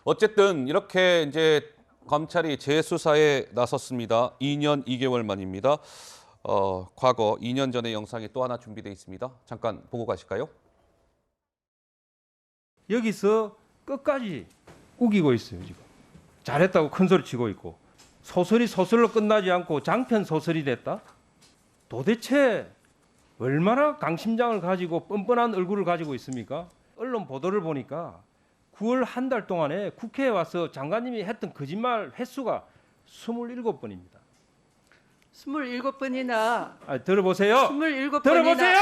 어쨌든 이렇게 이제 검찰이 재수사에 나섰습니다. 2년 2개월 만입니다. 과거 2년 전의 영상이 또 하나 준비되어 있습니다. 잠깐 보고 가실까요? 여기서 끝까지 우기고 있어요, 지금. 잘했다고 큰 소리 치고 있고. 소설이 소설로 끝나지 않고 장편 소설이 됐다? 도대체 얼마나 강심장을 가지고 뻔뻔한 얼굴을 가지고 있습니까? 언론 보도를 보니까 9월 한 달 동안에 국회에 와서 장관님이 했던 거짓말 횟수가 27번입니다. 27번이나 들어보세요. 27번이나 들어보세요.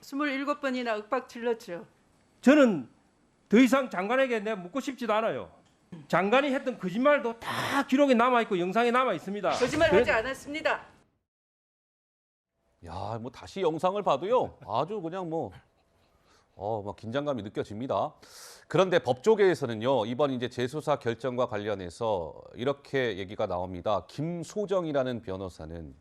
27번이나 윽박 질렀죠. 저는 더 이상 장관에게 내가 묻고 싶지도 않아요. 장관이 했던 거짓말도 다 기록에 남아 있고 영상에 남아 있습니다. 거짓말하지 않았습니다. 야, 뭐 다시 영상을 봐도요. 아주 그냥 막 긴장감이 느껴집니다. 그런데 법조계에서는요, 이번 이제 재수사 결정과 관련해서 이렇게 얘기가 나옵니다. 김소정이라는 변호사는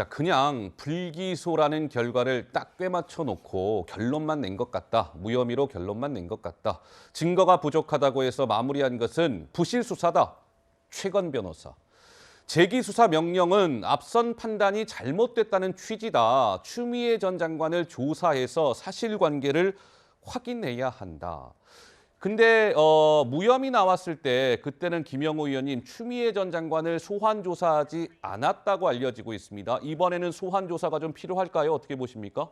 그냥 불기소라는 결과를 딱 꿰맞춰 놓고 결론만 낸 것 같다. 무혐의로 결론만 낸 것 같다. 증거가 부족하다고 해서 마무리한 것은 부실 수사다. 최건 변호사. 재기수사 명령은 앞선 판단이 잘못됐다는 취지다. 추미애 전 장관을 조사해서 사실관계를 확인해야 한다. 근데 무혐의 나왔을 때 그때는 김영우 의원님 추미애 전 장관을 소환 조사하지 않았다고 알려지고 있습니다. 이번에는 소환 조사가 좀 필요할까요? 어떻게 보십니까?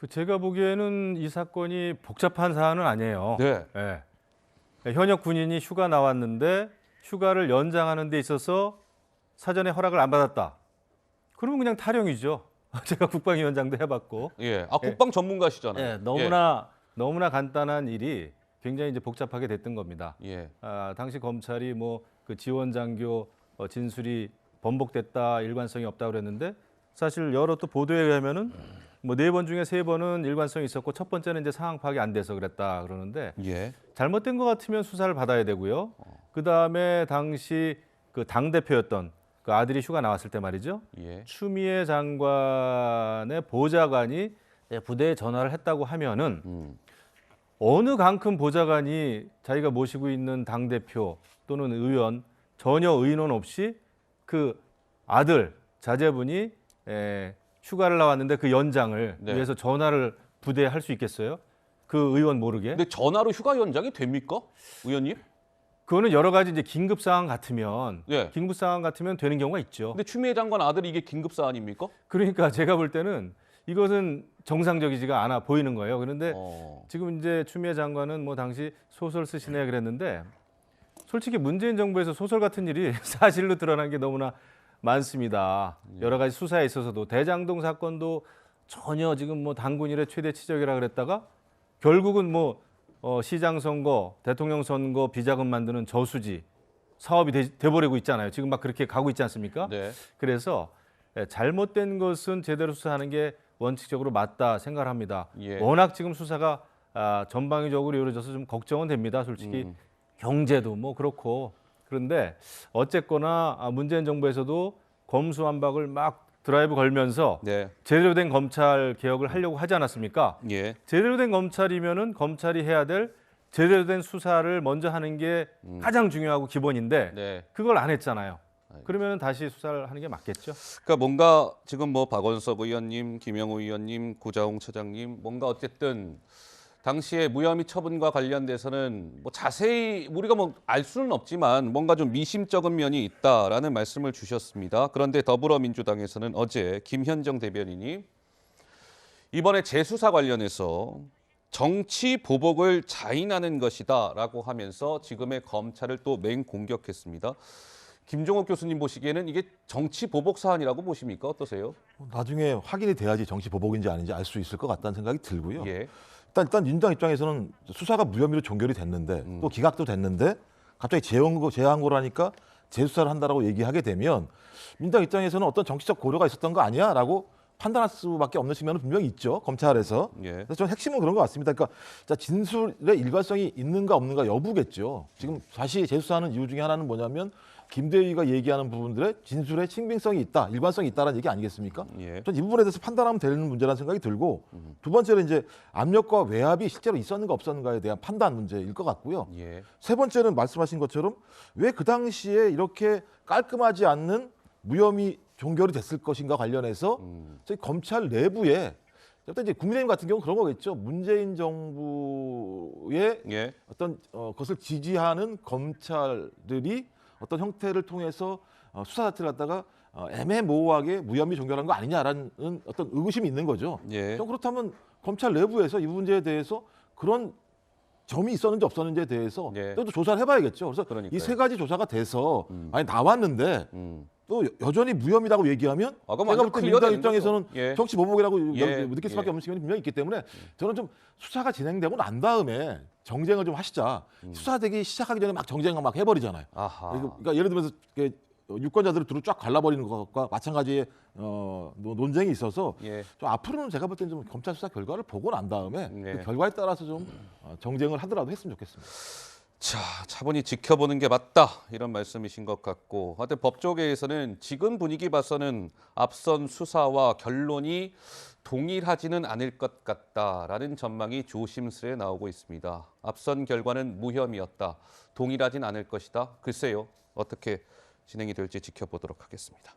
제가 보기에는 이 사건이 복잡한 사안은 아니에요. 네. 네. 현역 군인이 휴가 나왔는데 휴가를 연장하는 데 있어서 사전에 허락을 안 받았다. 그러면 그냥 탈영이죠. 제가 국방위원장도 해봤고. 예. 국방 전문가시잖아요. 예, 너무나 간단한 일이 굉장히 이제 복잡하게 됐던 겁니다. 예. 당시 검찰이 그 지원 장교 진술이 번복됐다, 일관성이 없다 그랬는데 사실 여러 또 보도에 의하면은 4번 중에 3번은 일관성이 있었고 첫 번째는 이제 상황 파악이 안 돼서 그랬다 그러는데 예. 잘못된 것 같으면 수사를 받아야 되고요. 그 다음에 당시 그 당 대표였던 그 아들이 휴가 나왔을 때 말이죠. 예. 추미애 장관의 보좌관이 부대에 전화를 했다고 하면은 어느 강큰 보좌관이 자기가 모시고 있는 당 대표 또는 의원 전혀 의논 없이 그 아들 자제분이 휴가를 나왔는데 그 연장을 네. 위해서 전화를 부대에 할 수 있겠어요? 그 의원 모르게? 근데 전화로 휴가 연장이 됩니까? 의원님? 그거는 여러 가지 이제 긴급 상황 같으면 예. 긴급 상황 같으면 되는 경우가 있죠. 근데 추미애 장관 아들이 이게 긴급 사안입니까? 그러니까 제가 볼 때는 이것은 정상적이지가 않아 보이는 거예요. 그런데 지금 이제 추미애 장관은 당시 소설 쓰시네 그랬는데 솔직히 문재인 정부에서 소설 같은 일이 사실로 드러난 게 너무나 많습니다. 여러 가지 수사에 있어서도 대장동 사건도 전혀 지금 당군 일의 최대 치적이라 그랬다가 결국은 시장 선거, 대통령 선거 비자금 만드는 저수지 사업이 돼버리고 있잖아요. 지금 막 그렇게 가고 있지 않습니까? 네. 그래서 잘못된 것은 제대로 수사하는 게 원칙적으로 맞다 생각을 합니다. 예. 워낙 지금 수사가 전방위적으로 이루어져서 좀 걱정은 됩니다. 솔직히 경제도 그렇고 그런데 어쨌거나 문재인 정부에서도 검수완박을 막 드라이브 걸면서 네. 제대로 된 검찰 개혁을 하려고 하지 않았습니까? 예. 제대로 된 검찰이면은 검찰이 해야 될 제대로 된 수사를 먼저 하는 게 가장 중요하고 기본인데 네. 그걸 안 했잖아요. 그러면 다시 수사를 하는 게 맞겠죠? 그러니까 뭔가 지금 박원석 의원님, 김영우 의원님, 구자홍 처장님 뭔가 어쨌든 당시에 무혐의 처분과 관련돼서는 자세히 우리가 알 수는 없지만 뭔가 좀 미심쩍은 면이 있다라는 말씀을 주셨습니다. 그런데 더불어민주당에서는 어제 김현정 대변인이 이번에 재수사 관련해서 정치 보복을 자인하는 것이다라고 하면서 지금의 검찰을 또 맹공격했습니다. 김종옥 교수님 보시기에는 이게 정치 보복 사안이라고 보십니까? 어떠세요? 나중에 확인이 돼야지 정치 보복인지 아닌지 알 수 있을 것 같다는 생각이 들고요. 예. 일단 민주당 입장에서는 수사가 무혐의로 종결이 됐는데 또 기각도 됐는데 갑자기 재항고를 하니까 재수사를 한다라고 얘기하게 되면 민주당 입장에서는 어떤 정치적 고려가 있었던 거 아니야라고 판단할 수밖에 없는 측면은 분명히 있죠. 검찰에서. 예. 그래서 저는 핵심은 그런 것 같습니다. 그러니까 자, 진술의 일관성이 있는가 없는가 여부겠죠. 지금 다시 재수사하는 이유 중에 하나는 뭐냐면 김대위가 얘기하는 부분들의 진술의 신빙성이 있다, 일관성이 있다라는 얘기 아니겠습니까? 예. 전 이 부분에 대해서 판단하면 되는 문제라는 생각이 들고 두 번째는 이제 압력과 외압이 실제로 있었는가 없었는가에 대한 판단 문제일 것 같고요. 예. 세 번째는 말씀하신 것처럼 왜 그 당시에 이렇게 깔끔하지 않는 무혐의 종결이 됐을 것인가 관련해서 저희 검찰 내부에 일단 이제 국민의힘 같은 경우는 그런 거겠죠. 문재인 정부의 예. 어떤 것을 지지하는 검찰들이 어떤 형태를 통해서 수사 자체를 갖다가 애매모호하게 무혐의 종결한 거 아니냐라는 어떤 의구심이 있는 거죠. 예. 좀 그렇다면 검찰 내부에서 이 문제에 대해서 그런 점이 있었는지 없었는지에 대해서 예. 또 조사를 해봐야겠죠. 그래서 그러니까요. 이 세 가지 조사가 돼서 많이 나왔는데 또 여전히 무혐의라고 얘기하면 아, 그럼 제가 완전 볼 때 클리어 민주당 되는 입장에서는 거죠. 예. 정치 보복이라고 예. 느낄 수밖에 예. 없는 측면이 분명히 있기 때문에 저는 좀 수사가 진행되고 난 다음에 정쟁을 좀 하시자. 수사되기 시작하기 전에 막 정쟁을 막 해버리잖아요. 아하. 그러니까 예를 들면서 유권자들을 두루 쫙 갈라버리는 것과 마찬가지의 논쟁이 있어서 예. 좀 앞으로는 제가 볼 때는 좀 검찰 수사 결과를 보고 난 다음에 네. 그 결과에 따라서 좀 정쟁을 하더라도 했으면 좋겠습니다. 자, 차분히 지켜보는 게 맞다 이런 말씀이신 것 같고, 하여튼 법조계에서는 지금 분위기 봐서는 앞선 수사와 결론이 동일하지는 않을 것 같다라는 전망이 조심스레 나오고 있습니다. 앞선 결과는 무혐의였다, 동일하진 않을 것이다. 글쎄요, 어떻게 진행이 될지 지켜보도록 하겠습니다.